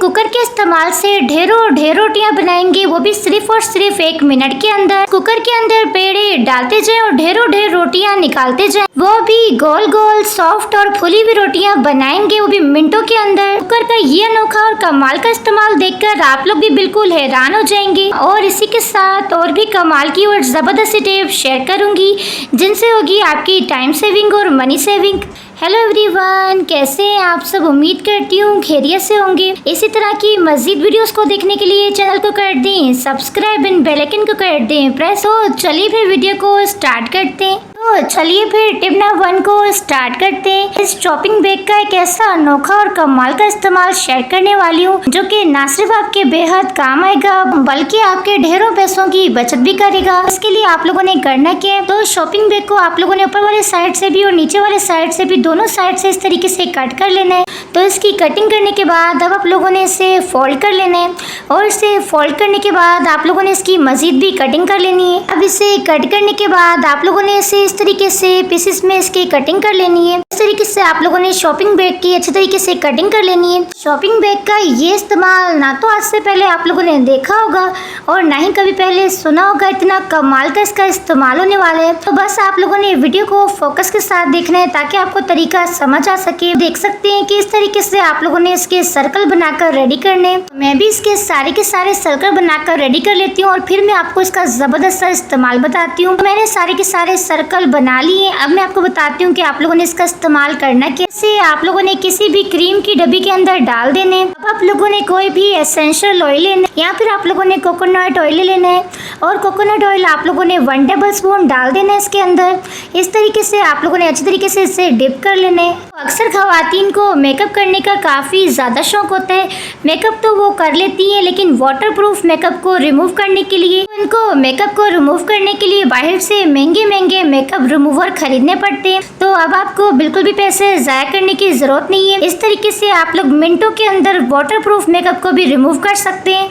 Cooker के इस्तेमाल से ढेरों रोटियां बनाएंगे, वो भी सिर्फ और सिर्फ 1 मिनट के अंदर। कुकर के अंदर पेड़े डालते जाएं और ढेरों रोटियां निकालते जाएं, वो भी गोल गोल सॉफ्ट और फुली हुई रोटियां बनाएंगे, वो भी मिनटों के अंदर। कुकर का ये अनोखा और कमाल का इस्तेमाल देखकर आप लोग भी बिल्कुल हैरान हो जाएंगे। और इसी के साथ और भी कमाल की और जबरदस्त टिप शेयर करूंगी, जिनसे होगी आपकी टाइम सेविंग और मनी सेविंग। हेलो एवरीवन, कैसे हैं आप सब? उम्मीद करती हूँ खैरियत से होंगे। इसी तरह की मजीद वीडियोस को देखने के लिए चैनल को कर दें सब्सक्राइब एंड बेल आइकन को कर दें प्रेस। तो चलिए फिर वीडियो को स्टार्ट करते हैं। तो चलिए फिर टिप नंबर 1 को स्टार्ट करते हैं। इस चॉपिंग बैग का एक ऐसा अनोखा और कमाल का इस्तेमाल शेयर करने वाली हूँ, जो कि न सिर्फ आपके बेहद काम आएगा बल्कि आपके ढेरों पैसों की बचत भी करेगा। इसके लिए आप लोगों ने करना क्या है, तो शॉपिंग बैग को आप लोगों ने ऊपर वाले साइड से भी और नीचे वाले साइड से भी, दोनों साइड से इस तरीके से कट कर लेना है। तो इसकी कटिंग करने के बाद अब आप लोगों ने इसे फोल्ड कर लेना है और इसे फोल्ड करने के बाद आप लोगों ने इसकी मजीद भी कटिंग कर लेनी है। अब इसे कट करने के बाद आप लोगों ने इसे इस तरीके से पीसेस में इसकी कटिंग कर लेनी है। इस तरीके से आप लोगों ने शॉपिंग बैग की अच्छे तरीके से कटिंग कर लेनी है। शॉपिंग बैग का ये इस्तेमाल ना तो आज से पहले आप लोगों ने देखा होगा और ना ही कभी पहले सुना होगा। इतना कमाल का इसका इस्तेमाल होने वाला है। तो बस आप लोगों ने वीडियो को फोकस के साथ देखना है ताकि आपको तरीका समझ आ सके। देख सकते हैं कि इस तरीके से आप लोगों ने इसके सर्कल बनाकर रेडी करने। मैं भी इसके सारे के सारे सर्कल बनाकर रेडी कर लेती हूँ और फिर मैं आपको इसका जबरदस्त इस्तेमाल बताती हूँ। मैंने सारे के सारे सर्कल बना लिए। अब मैं आपको बताती हूँ कि आप लोगों ने इसका इस्तेमाल करना कैसे। आप लोगों ने किसी भी क्रीम की डब्बी के अंदर डाल देने। अब आप लोगों ने कोई भी एसेंशियल ऑयल लेना है या फिर आप लोगों ने कोकोनट ऑयल लेना है और कोकोनट ऑयल आप लोगों ने 1 टेबल स्पून डाल देना है इसके अंदर। इस तरीके से आप लोगों ने अच्छी तरीके से इसे डिप कर लेना है। अक्सर खवातीन को मेकअप करने का काफ़ी ज़्यादा शौक होता है। मेकअप तो वो कर लेती हैं, लेकिन वाटरप्रूफ मेकअप को रिमूव करने के लिए उनको मेकअप को रिमूव करने के लिए बाहर से महंगे मेकअप रिमूवर खरीदने पड़ते हैं। तो अब आपको बिल्कुल भी पैसे ज़ाया करने की ज़रूरत नहीं है। इस तरीके से आप लोग मिनटों के अंदर वाटरप्रूफ मेकअप को भी रिमूव कर सकते हैं।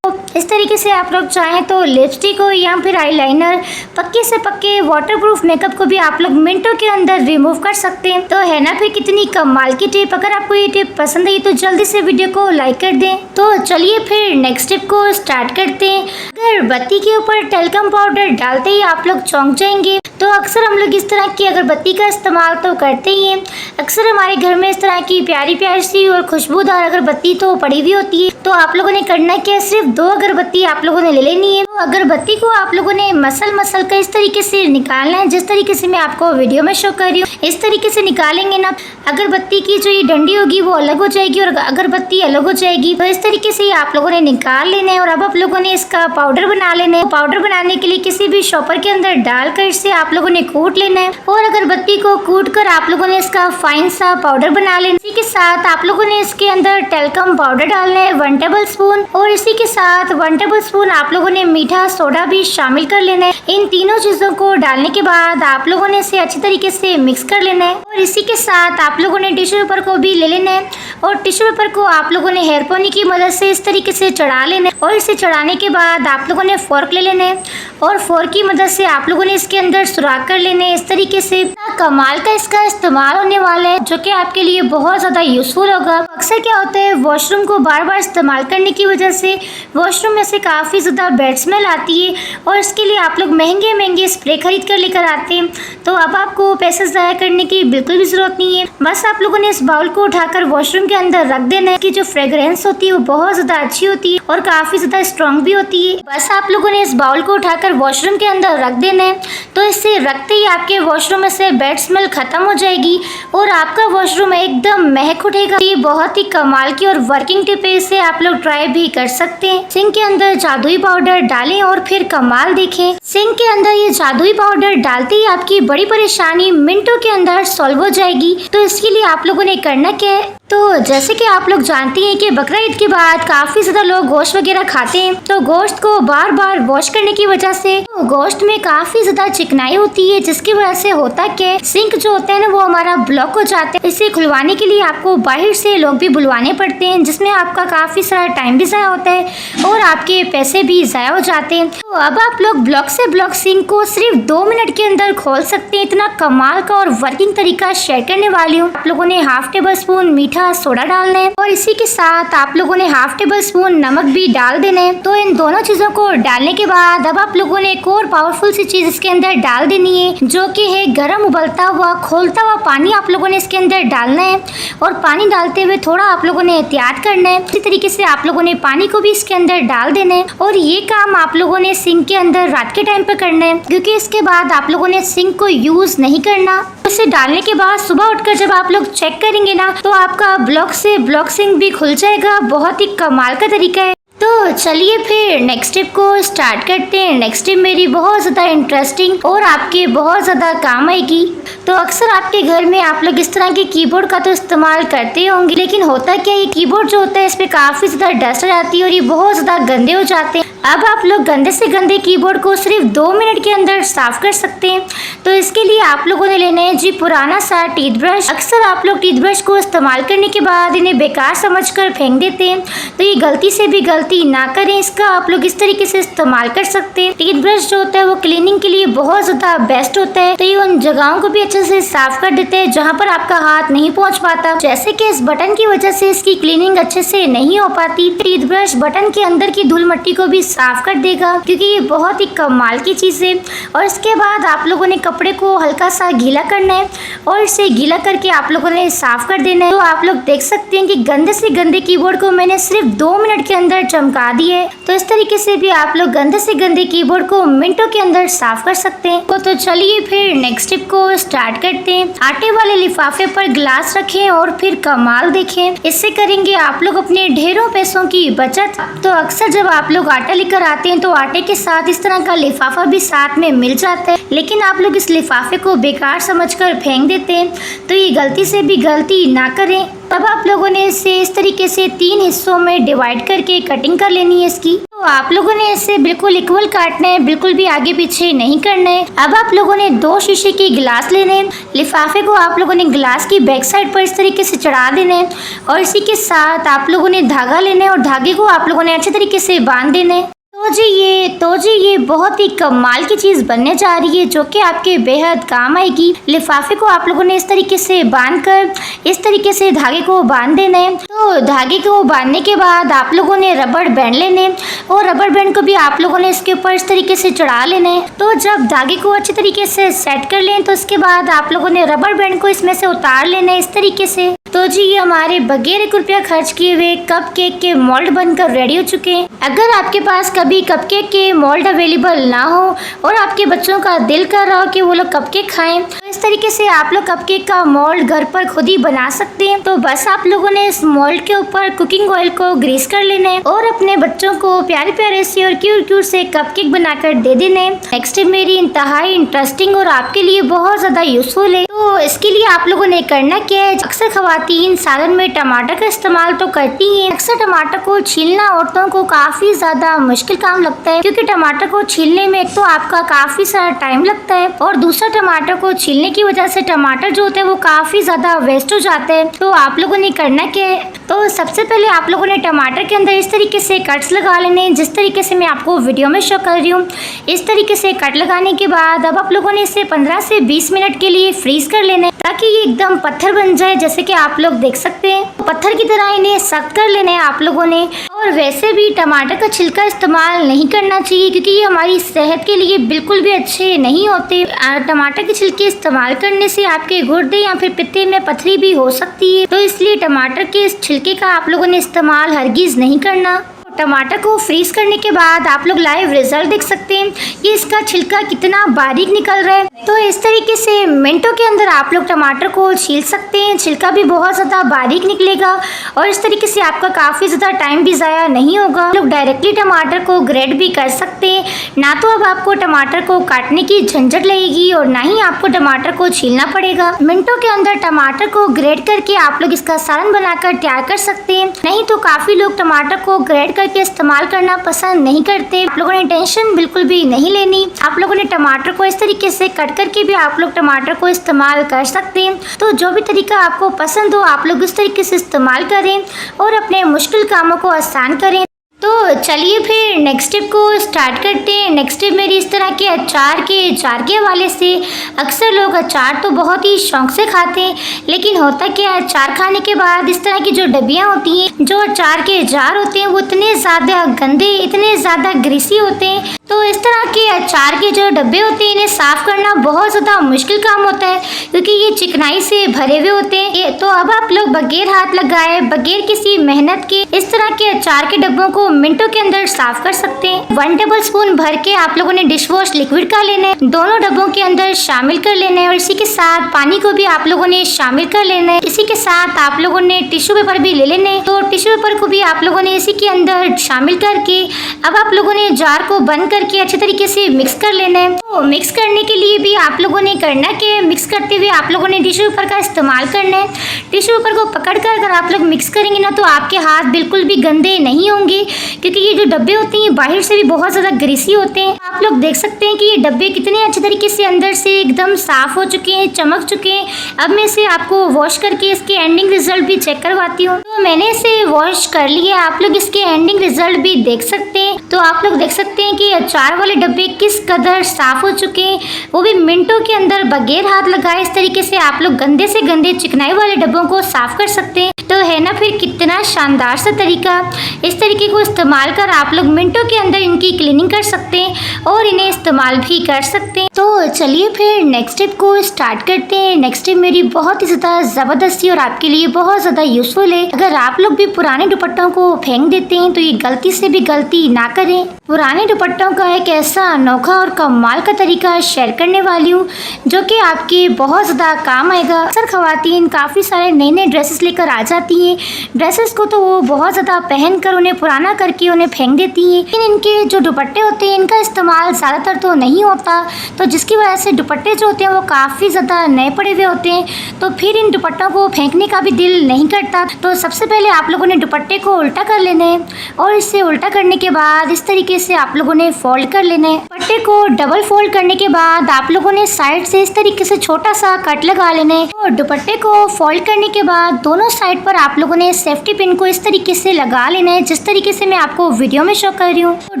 इस तरीके से आप लोग चाहें तो लिपस्टिक हो या फिर आईलाइनर, पक्के से पक्के वाटरप्रूफ मेकअप को भी आप लोग मिनटों के अंदर रिमूव कर सकते हैं। तो है ना फिर कितनी कमाल की टिप। अगर आपको ये टिप पसंद आई तो जल्दी से वीडियो को लाइक कर दें। तो चलिए फिर नेक्स्ट टिप को स्टार्ट करते हैं। अगरबत्ती के ऊपर टेल्कम पाउडर डालते ही आप लोग चौंक जाएंगे। तो अक्सर हम लोग इस तरह की अगरबत्ती का इस्तेमाल तो करते ही हैं। अक्सर हमारे घर में इस तरह की प्यारी प्यारी सी और खुशबूदार अगरबत्ती तो पड़ी हुई होती है। तो आप लोगों ने करना क्या, सिर्फ 2 अगरबत्ती आप लोगों ने ले लेनी है। तो अगरबत्ती को आप लोगों ने मसल कर इस तरीके से निकालना है, जिस तरीके से मैं आपको वीडियो में शो कर रही हूँ। इस तरीके से निकालेंगे ना, अगरबत्ती की जो ये डंडी होगी वो अलग हो जाएगी और अगरबत्ती अलग हो जाएगी। तो इस तरीके से आप लोगों ने निकाल लेना है और अब आप लोगों ने इसका पाउडर बना लेना है। पाउडर बनाने के लिए किसी भी शॉपर के अंदर डालकर इसे आप लोगों ने कूट लेना है और अगरबत्ती को कूट कर आप लोगों ने इसका फाइन सा पाउडर बना लेना। इसी के साथ आप लोगों ने इसके अंदर टेल्कम पाउडर डालना है 1 टेबल स्पून और इसी के साथ 1 टेबल स्पून आप लोगों ने मीठा सोडा भी शामिल कर लेना है। इन तीनों चीजों को डालने के बाद आप लोगों ने इसे अच्छी तरीके से मिक्स कर लेना है और इसी के साथ आप लोगों ने टिश्यू पेपर को भी ले लेना है और टिश्यू पेपर को आप लोगों ने हेयर पोनी की मदद से इस तरीके से चढ़ा लेना है और इसे चढ़ाने के बाद आप लोगों ने फोर्क ले लेना है और फोर्क की मदद से आप लोगों ने इसके अंदर सुराख कर लेने। इस तरीके से कमाल का इसका इस्तेमाल होने वाला है, जो कि आपके लिए बहुत ज्यादा यूजफुल होगा। अक्सर क्या होता है, वॉशरूम को बार बार इस्तेमाल करने की वजह से वॉशरूम में से काफी ज्यादा बैड स्मेल आती है और इसके लिए आप लोग महंगे स्प्रे खरीद कर लेकर आते हैं। तो अब आपको पैसे ज़ाया करने की बिल्कुल भी जरूरत नहीं है। बस आप लोगों ने इस बाउल को उठाकर वॉशरूम के अंदर रख देना है कि जो फ्रेग्रेंस होती है वो बहुत ज्यादा अच्छी होती है और काफी ज्यादा स्ट्रॉन्ग भी होती है। बस आप लोगों ने इस बाउल को उठाकर वॉशरूम के अंदर रख देना है। तो इसे रखते ही आपके वॉशरूम में से बैड स्मेल खत्म हो जाएगी और आपका वॉशरूम एकदम महक उठेगा। ये बहुत ही कमाल की और वर्किंग टिप है, इसे आप लोग ट्राई भी कर सकते हैं। सिंक के अंदर जादुई पाउडर डालें और फिर कमाल देखें। सिंक के अंदर ये जादुई पाउडर डालते ही आपकी बड़ी परेशानी मिनटों के अंदर सॉल्व हो जाएगी। तो इसके लिए आप लोगों ने करना क्या है, तो जैसे कि आप लोग जानते हैं कि बकरा ईद के बाद काफी ज्यादा लोग गोश्त वगैरह खाते हैं। तो गोश्त को बार बार वॉश करने की वजह से तो गोश्त में काफी ज्यादा चिकनाई होती है, जिसकी वजह से होता क्या, सिंक जो होता है ना वो हमारा ब्लॉक हो जाता है। इसे खुलवाने के लिए आपको बाहर से लोग भी बुलवाने पड़ते हैं, जिसमें आपका काफी सारा टाइम भी ज़ाया होता है और आपके पैसे भी ज़ाया हो जाते हैं। तो अब आप लोग ब्लॉक से ब्लॉक सिंक को सिर्फ 2 मिनट के अंदर खोल सकते हैं। इतना कमाल का और वर्किंग तरीका शेयर करने वाली हूँ। आप लोगों ने 1/2 टेबल स्पून मीठा आधा सोडा डालना है और इसी के साथ आप लोगों ने हाफ टेबल स्पून नमक भी डाल देना है। तो इन दोनों चीजों को डालने के बाद अब आप लोगों ने एक और पावरफुल सी चीज इसके अंदर डाल देनी है, जो कि है गर्म उबलता हुआ खोलता हुआ पानी आप लोगों ने इसके अंदर डालना है। और पानी डालते हुए थोड़ा आप लोगों ने एहतियात करना है। इसी तरीके से आप लोगों ने पानी को भी इसके अंदर डाल देना है और ये काम आप लोगों ने सिंक के अंदर रात के टाइम पे करना है, क्योंकि इसके बाद आप लोगों ने सिंक को यूज नहीं करना। इसे डालने के बाद सुबह उठकर जब आप लोग चेक करेंगे ना, तो आपका ब्लॉक से ब्लॉक सिंक भी खुल जाएगा। बहुत ही कमाल का तरीका है। तो चलिए फिर नेक्स्ट स्टेप को स्टार्ट करते हैं। नेक्स्ट स्टेप मेरी बहुत ज़्यादा इंटरेस्टिंग और आपके बहुत ज़्यादा काम आएगी। तो अक्सर आपके घर में आप लोग इस तरह के कीबोर्ड का तो इस्तेमाल करते होंगे, लेकिन होता क्या है, ये कीबोर्ड जो होता है इस पे काफ़ी ज़्यादा डस्ट आ जाती है और ये बहुत ज़्यादा गंदे हो जाते हैं। अब आप लोग गंदे से गंदे कीबोर्ड को सिर्फ 2 मिनट के अंदर साफ कर सकते हैं। तो इसके लिए आप लोगों ने लेना है जी पुराना सा टूथब्रश। अक्सर आप लोग टूथब्रश को इस्तेमाल करने के बाद इन्हें बेकार समझकर फेंक देते हैं, तो ये गलती से भी गलती ना करें। इसका आप लोग इस तरीके से इस्तेमाल कर सकते हैं। टूथब्रश जो होता है वो क्लीनिंग के लिए बहुत ज्यादा बेस्ट होता है। तो ये उन जगहों को भी अच्छे से साफ कर देते हैं जहाँ पर आपका हाथ नहीं पहुँच पाता, जैसे कि इस बटन की वजह से इसकी क्लीनिंग अच्छे से नहीं हो पाती। टूथब्रश बटन के अंदर की धूल मिट्टी को भी साफ कर देगा, क्योंकि ये बहुत ही कमाल की चीज है। और इसके बाद आप लोगों ने कपड़े को हल्का सा गीला करना है और इसे गीला करके आप लोगों ने साफ कर देना है। तो आप लोग देख सकते हैं कि गंदे से गंदे कीबोर्ड को मैंने सिर्फ 2 मिनट के अंदर चमका दिया है। तो इस तरीके से भी आप लोग गंदे से गंदे कीबोर्ड को मिनटों के अंदर साफ कर सकते हैं। तो चलिए फिर नेक्स्ट स्टेप को स्टार्ट करते हैं। आटे वाले लिफाफे पर गिलास रखें और फिर कमाल देखें। इससे करेंगे आप लोग अपने ढेरों पैसों की बचत। तो अक्सर जब आप लोग आटा लेकर आते हैं तो आटे के साथ इस तरह का लिफाफा भी साथ में मिल जाता है, लेकिन आप लोग इस लिफाफे को बेकार समझकर फेंक देते हैं। तो ये गलती से भी गलती ना करें। तब आप लोगों ने इसे इस तरीके से 3 हिस्सों में डिवाइड करके कटिंग कर लेनी है इसकी। तो आप लोगों ने इसे बिल्कुल इक्वल काटना है, बिल्कुल भी आगे पीछे नहीं करना है। अब आप लोगों ने 2 शीशे के गिलास लेने हैं। लिफाफे को आप लोगों ने गिलास की बैक साइड पर इस तरीके से चढ़ा देना है और इसी के साथ आप लोगों ने धागा लेना है और धागे को आप लोगों ने अच्छे तरीके से बांध देना है। तो जी ये बहुत ही कमाल की चीज बनने जा रही है, जो कि आपके बेहद काम आएगी। लिफाफे को आप लोगों ने इस तरीके से बांधकर इस तरीके से धागे को बांध देना है। तो धागे को बांधने के बाद आप लोगों ने रबड़ बैंड लेने और रबड़ बैंड को भी आप लोगों ने इसके ऊपर इस तरीके से चढ़ा लेना है। तो जब धागे को अच्छे तरीके से सेट कर लें तो उसके बाद आप लोगों ने रबड़ बैंड को इसमें से उतार लेना है इस तरीके से। तो जी ये हमारे बगैर 1 रुपया खर्च किए हुए कप केक के मोल्ड बनकर रेडी हो चुके हैं। अगर आपके पास कभी कपकेक के मोल्ड अवेलेबल ना हो और आपके बच्चों का दिल कर रहा हो कि वो लोग कपकेक खाएं, तो इस तरीके से आप लोग कपकेक का मोल्ड घर पर खुद ही बना सकते हैं। तो बस आप लोगों ने इस मोल्ड के ऊपर कुकिंग ऑयल को ग्रीस कर लेना है और अपने बच्चों को प्यारे प्यारे से और क्यूट से कपकेक बनाकर दे देना है। नेक्स्ट स्टेप मेरी इंतहाई इंटरेस्टिंग और आपके लिए बहुत ज्यादा यूजफुल है। तो इसके लिए आप लोगों ने करना क्या है, अक्सर खवातीन सालन में टमाटर का इस्तेमाल तो करती हैं। अक्सर टमाटर को छीलना औरतों को काफी ज्यादा मुश्किल काम लगता है, क्योंकि टमाटर को छीलने में एक तो आपका काफी सारा टाइम लगता है और दूसरा टमाटर को छीलने की वजह से टमाटर जो होता है वो काफी ज्यादा वेस्ट हो जाता है। तो आप लोगों ने करना क्या है, तो सबसे पहले आप लोगों ने टमाटर के अंदर इस तरीके से कट्स लगा लेने, जिस तरीके से मैं आपको वीडियो में शो कर रही हूँ। इस तरीके से कट लगाने के बाद अब आप लोगों ने इसे 15 से 20 मिनट के लिए फ्रीज कर लेना है, ताकि ये एकदम पत्थर बन जाए, जैसे कि आप लोग देख सकते हैं। पत्थर की तरह इन्हें सख्त कर लेना है आप लोगों ने। और वैसे भी टमाटर का छिलका इस्तेमाल नहीं करना चाहिए, क्योंकि ये हमारी सेहत के लिए बिल्कुल भी अच्छे नहीं होते। टमाटर के छिलके इस्तेमाल करने से आपके गुर्दे या फिर पित्ते में पथरी भी हो सकती है। तो इसलिए टमाटर के इस छिलके का आप लोगों ने इस्तेमाल हरगिज नहीं करना। टमाटर को फ्रीज करने के बाद आप लोग लाइव रिजल्ट देख सकते हैं कि इसका छिलका कितना बारीक निकल रहा है। तो इस तरीके से मिनटों के अंदर आप लोग टमाटर को छील सकते हैं। छिलका भी बहुत ज़्यादा बारीक निकलेगा और इस तरीके से आपका काफ़ी ज़्यादा टाइम भी ज़ाया नहीं होगा। आप लोग डायरेक्टली टमाटर को ग्रेड भी कर सकते हैं, ना तो अब आपको टमाटर को काटने की झंझट लगेगी और ना ही आपको टमाटर को छीलना पड़ेगा। मिनटों के अंदर टमाटर को ग्रेड करके आप लोग इसका सालन बनाकर तैयार कर सकते हैं। नहीं तो काफ़ी लोग टमाटर को ग्रेड के इस्तेमाल करना पसंद नहीं करते। आप लोगों ने टेंशन बिल्कुल भी नहीं लेनी। आप लोगों ने टमाटर को इस तरीके से कट करके भी आप लोग टमाटर को इस्तेमाल कर सकते हैं। तो जो भी तरीका आपको पसंद हो आप लोग इस तरीके से इस्तेमाल करें और अपने मुश्किल कामों को आसान करें। तो तो चलिए फिर नेक्स्ट टिप को स्टार्ट करते हैं। नेक्स्ट टिप मेरी इस तरह के अचार के जार के हवाले से। अक्सर लोग अचार तो बहुत ही शौक से खाते हैं, लेकिन होता क्या है, अचार खाने के बाद इस तरह की जो डब्बियाँ होती हैं, जो अचार के जार होते हैं, वो इतने ज़्यादा गंदे, इतने ज़्यादा ग्रीसी होते हैं। तो इस तरह के अचार के जो डब्बे होते हैं, इन्हें साफ करना बहुत ज़्यादा मुश्किल काम होता है, क्योंकि ये चिकनाई से भरे हुए होते हैं। तो अब आप लोग बगैर हाथ लगाए, बगैर किसी मेहनत के इस तरह के अचार के डब्बों को मिनटों के अंदर साफ कर सकते हैं। 1 टेबल स्पून भर के आप लोगों ने डिश वॉश लिक्विड का लेना है, दोनों डब्बों के अंदर शामिल कर लेना है, और इसी के साथ पानी को भी आप लोगों ने शामिल कर लेना है। इसी के साथ आप लोगों ने टिश्यू पेपर भी ले लेने, तो टिश्यू पेपर को भी आप लोगों ने इसी के अंदर शामिल करके अब आप लोगों ने जार को बंद करके अच्छे तरीके से मिक्स कर लेना है। तो मिक्स करने के लिए भी आप लोगों ने करना कि मिक्स करते हुए आप लोगों ने टिश्यू पेपर का इस्तेमाल करना है। टिश्यू पेपर को पकड़कर अगर आप लोग मिक्स करेंगे ना, तो आपके हाथ बिल्कुल भी गंदे नहीं होंगे, क्योंकि ये जो डब्बे होते हैं बाहर से भी बहुत ज़्यादा ग्रीसी होते हैं। आप लोग देख सकते हैं कि ये डब्बे कितने अच्छे तरीके से अंदर से एकदम साफ हो चुके हैं, चमक चुके हैं। अब मैं इसे आपको वॉश करके इसके एंडिंग रिजल्ट भी चेक करवाती हूँ। तो मैंने इसे वॉश कर लिया, आप लोग इसके एंडिंग रिजल्ट भी देख सकते हैं। तो आप लोग देख सकते हैं कि अचार वाले डब्बे किस कदर साफ हो चुके हैं, वो भी मिनटों के अंदर बगैर हाथ लगाए। इस तरीके से आप लोग गंदे से गंदे चिकनाई वाले डब्बों को साफ कर सकते हैं। तो है ना फिर कितना शानदार सा तरीका। इस तरीके को इस्तेमाल कर आप लोग मिनटों के अंदर इनकी क्लीनिंग कर सकते हैं और इन्हें इस्तेमाल भी कर सकते हैं। तो चलिए फिर नेक्स्ट टिप को स्टार्ट करते हैं। नेक्स्ट टिप मेरी बहुत ही ज़्यादा ज़बरदस्ती और आपके लिए बहुत ज़्यादा यूजफुल है। अगर आप लोग भी पुराने दुपट्टों को फेंक देते हैं, तो ये गलती से भी गलती ना करें। पुराने दुपट्टों का एक ऐसा अनोखा और कमाल का तरीका शेयर करने वाली हूँ, जो कि आपके बहुत ज़्यादा काम आएगा। अक्सर ख़वातीन काफ़ी सारे नए नए ड्रेसेस लेकर आ जाती हैं। ड्रेसेस को तो वो बहुत ज़्यादा पहन कर उन्हें पुराना करके उन्हें फेंक देती हैं, लेकिन इनके जो दुपट्टे होते हैं, इनका इस्तेमाल ज़्यादातर तो नहीं होता, तो जिसकी वजह से दुपट्टे जो होते हैं वो काफ़ी ज़्यादा नए पड़े हुए होते हैं। तो फिर इन दुपट्टों को फेंकने का भी दिल नहीं करता। तो सबसे पहले आप लोगों ने दुपट्टे को उल्टा कर लेना है, और इसे उल्टा करने के बाद इस तरीके से आप लोगों ने फोल्ड कर लेना है। दुपट्टे को डबल फोल्ड करने के बाद आप लोगों ने साइड से इस तरीके से छोटा सा कट लगा लेना है। और दुपट्टे को फोल्ड करने के बाद दोनों साइड पर आप लोगों ने सेफ्टी पिन को इस तरीके से लगा लेना है, जिस तरीके से मैं आपको वीडियो में शो कर रही हूँ। तो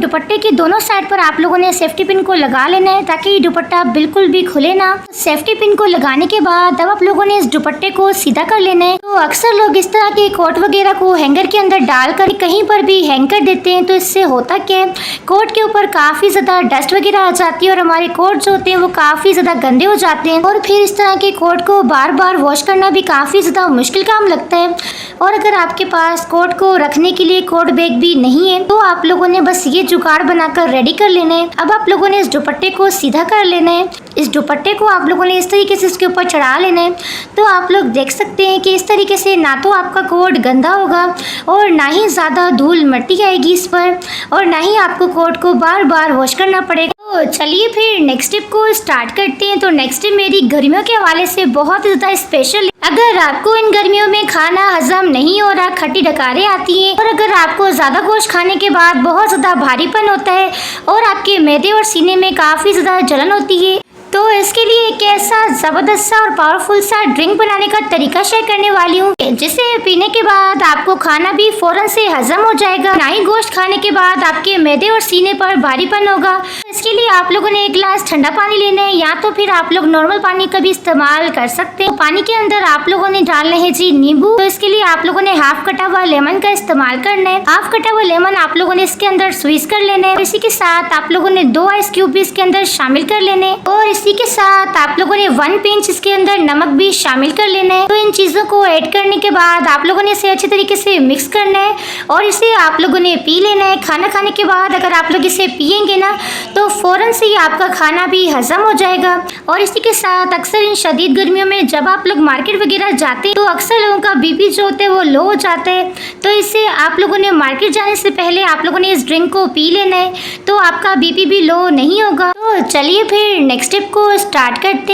दुपट्टे के दोनों साइड पर आप लोगों ने सेफ्टी पिन को लगा लेना है, ताकि दुपट्टा बिल्कुल भी खुले ना। सेफ्टी पिन को लगाने के बाद अब आप लोगों ने इस दुपट्टे को सीधा कर लेना है। तो अक्सर लोग इस तरह के कोट वगैरह को हैंगर के अंदर डालकर कहीं पर भी हैंग कर देते हैं। तो इससे होता क्या है, कोट के ऊपर काफ़ी ज़्यादा डस्ट वगैरह आ जाती है, और हमारे कोट जो होते हैं वो काफ़ी ज़्यादा गंदे हो जाते हैं, और फिर इस तरह के कोट को बार बार वॉश करना भी काफ़ी ज़्यादा मुश्किल काम लगता है। और अगर आपके पास कोट को रखने के लिए कोट बैग भी नहीं है, तो आप लोगों ने बस ये जुगाड़ बनाकर रेडी कर लेना है। अब आप लोगों ने इस दुपट्टे को सीधा कर लेना है। इस दुपट्टे को आप लोगों ने इस तरीके से इसके ऊपर चढ़ा लेना है। तो आप लोग देख सकते हैं कि इस तरीके से ना तो आपका कोट गंदा होगा, और ना ही ज़्यादा धूल मिट्टी आएगी इस पर, और ना ही आपको कोट को बार बार वॉश करना पड़ेगा। तो चलिए फिर नेक्स्ट टिप को स्टार्ट करते हैं। तो नेक्स्ट टिप मेरी गर्मियों के हवाले से बहुत ही ज़्यादा स्पेशल। अगर आपको इन गर्मियों में खाना हजम नहीं हो रहा, खट्टी डकारें आती हैं, और अगर आपको ज़्यादा गोश्त खाने के बाद बहुत ज़्यादा भारीपन होता है, और आपके मैदे और सीने में काफ़ी ज़्यादा जलन होती है, तो इसके लिए एक ऐसा ज़बरदस्त सा और पावरफुल सा ड्रिंक बनाने का तरीका शेयर करने वाली हूँ, जिसे पीने के बाद आपको खाना भी फौरन से हजम हो जाएगा, ना ही गोश्त खाने के बाद आपके मैदे और सीने पर भारीपन होगा। इसके लिए आप लोगों ने 1 गिलास ठंडा पानी लेना है, या तो फिर आप लोग नॉर्मल पानी का भी इस्तेमाल कर सकते हैं। तो पानी के अंदर आप लोगों ने डालना है जी नींबू। तो इसके लिए आप लोगों ने हाफ कटा हुआ लेमन का इस्तेमाल करना है। हाफ कटा हुआ लेमन आप लोगों ने इसके अंदर स्क्वीज कर लेना है। इसी के साथ आप लोगों ने 2 आइस क्यूब भी इसके अंदर शामिल कर लेने, और इसी के साथ आप लोगों ने 1 पिंच इसके अंदर नमक भी शामिल कर लेना है। तो इन चीज़ों को ऐड करने के बाद आप लोगों ने इसे अच्छे तरीके से मिक्स करना है, और इसे आप लोगों ने पी लेना है। खाना खाने के बाद अगर आप लोग इसे पियेंगे ना, तो फ़ौरन से ही आपका खाना भी हजम हो जाएगा। और इसी के साथ अक्सर इन शदीद गर्मियों में जब आप लोग मार्केट वगैरह जाते हैं, तो अक्सर लोगों का बीपी जो होता है वो लो हो जाता है। तो इससे आप लोगों ने मार्केट जाने से पहले आप लोगों ने इस ड्रिंक को पी लेना है, तो आपका बीपी भी लो नहीं होगा। तो चलिए फिर नेक्स्ट टिप को स्टार्ट करते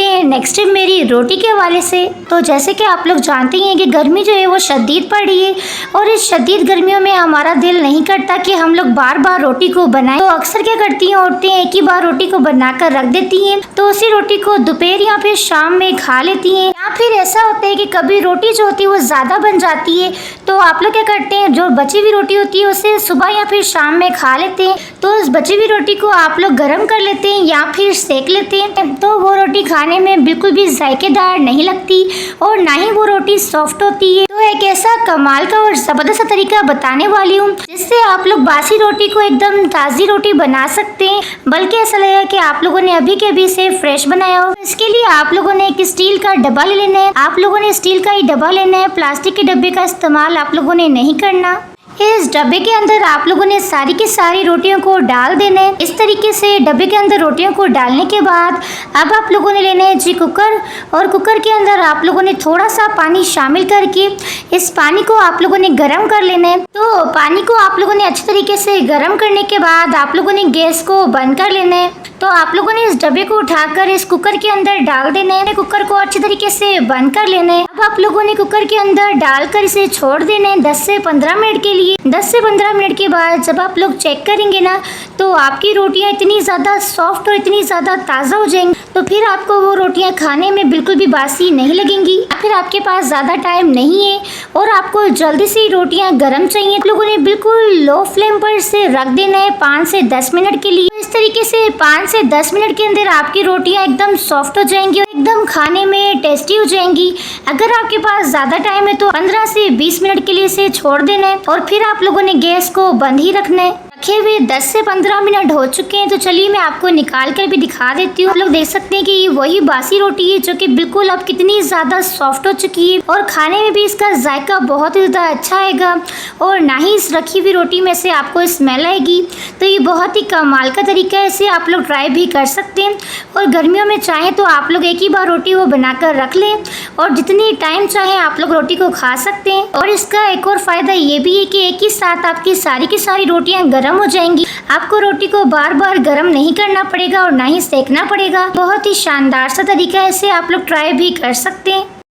हैं। नेक्स्ट टिप मेरी रोटी के हवाले से। तो जैसे कि आप लोग जानते हैं कि गर्मी जो है वो शदीद पड़ रही है, और इस शदीद गर्मियों में हमारा दिल नहीं करता कि हम लोग बार बार रोटी को बनाएं। तो अक्सर क्या करती हैं औरतें, एक ही बार रोटी को बनाकर रख देती हैं, तो उसी रोटी को दोपहर या फिर शाम में खा लेती हैं, या फिर ऐसा होता है कि कभी रोटी जो होती है वो ज़्यादा बन जाती है, तो आप लोग क्या करते हैं, जो बची हुई रोटी होती है उसे सुबह या फिर शाम में खा लेते हैं। तो उस बची हुई रोटी को आप लोग गर्म कर लेते हैं या फिर सेक लेते हैं, तो वो रोटी खाने में बिल्कुल भी जायकेदार नहीं लगती और ना ही वो रोटी सॉफ्ट होती है। तो एक ऐसा कमाल का और ज़बरदस्त तरीका बताने वाली हूँ जिससे आप लोग बासी रोटी को एकदम ताज़ी रोटी बना सकते हैं, बल्कि ऐसा लगेगा कि आप लोगों ने अभी के अभी से फ्रेश बनाया हो। इसके लिए आप लोगों ने एक स्टील का डब्बा ले लेना है। आप लोगों ने स्टील का ही डब्बा लेना है, प्लास्टिक के डब्बे का इस्तेमाल आप लोगों ने नहीं करना। इस डब्बे के अंदर आप लोगों ने सारी की सारी रोटियों को डाल देना है। इस तरीके से डब्बे के अंदर रोटियों को डालने के बाद अब आप लोगों ने लेना है जी कुकर, और कुकर के अंदर आप लोगों ने थोड़ा सा पानी शामिल करके इस पानी को आप लोगों ने गर्म कर लेना है। तो पानी को आप लोगों ने अच्छी तरीके से गर्म करने के बाद आप लोगों ने गैस को बंद कर लेना है। तो आप लोगों ने इस डब्बे को उठाकर इस कुकर के अंदर डाल देना है। कुकर को अच्छी तरीके से बंद कर लेना है। अब आप लोगों ने कुकर के अंदर डालकर इसे छोड़ देना है 10 से 15 मिनट के लिए। 10 से 15 मिनट के बाद जब आप लोग चेक करेंगे ना, तो आपकी रोटियां इतनी ज़्यादा सॉफ्ट और इतनी ज़्यादा ताज़ा हो जाएंगी, तो फिर आपको वो रोटियां खाने में बिल्कुल भी बासी नहीं लगेंगी। फिर आपके पास ज़्यादा टाइम नहीं है और आपको जल्दी से रोटियां गर्म चाहिए, आप लोगों ने बिल्कुल लो फ्लेम पर से रख देना है 5 से 10 मिनट के लिए। इस तरीके से 5 से 10 मिनट के अंदर आपकी रोटियां एकदम सॉफ्ट हो जाएंगी और एकदम खाने में टेस्टी हो जाएंगी। अगर आपके पास ज़्यादा टाइम है तो 15 से 20 मिनट के लिए इसे छोड़ देना है और फिर आप लोगों ने गैस को बंद ही रखना है। रखे हुए 10 से 15 मिनट हो चुके हैं, तो चलिए मैं आपको निकाल कर भी दिखा देती हूँ। आप लोग देख सकते हैं कि ये वही बासी रोटी है जो कि बिल्कुल अब कितनी ज़्यादा सॉफ्ट हो चुकी है और खाने में भी इसका जायका बहुत ही ज़्यादा अच्छा आएगा और ना ही इस रखी हुई रोटी में से आपको स्मेल आएगी। तो ये बहुत ही कमाल का तरीका है, इसे आप लोग ट्राई भी कर सकते हैं। और गर्मियों में चाहें तो आप लोग एक ही बार रोटी वो बनाकर रख लें और जितनी टाइम चाहे आप लोग रोटी को खा सकते हैं। और इसका एक और फ़ायदा ये भी है कि एक ही साथ आपकी सारी की सारी रोटियाँ गर्म हो जाएंगी। आपको रोटी को बार बार गर्म नहीं करना पड़ेगा और ना ही सेकना पड़ेगा। बहुत ही शानदार सा तरीका है, इसे आप लोग ट्राई भी कर सकते हैं।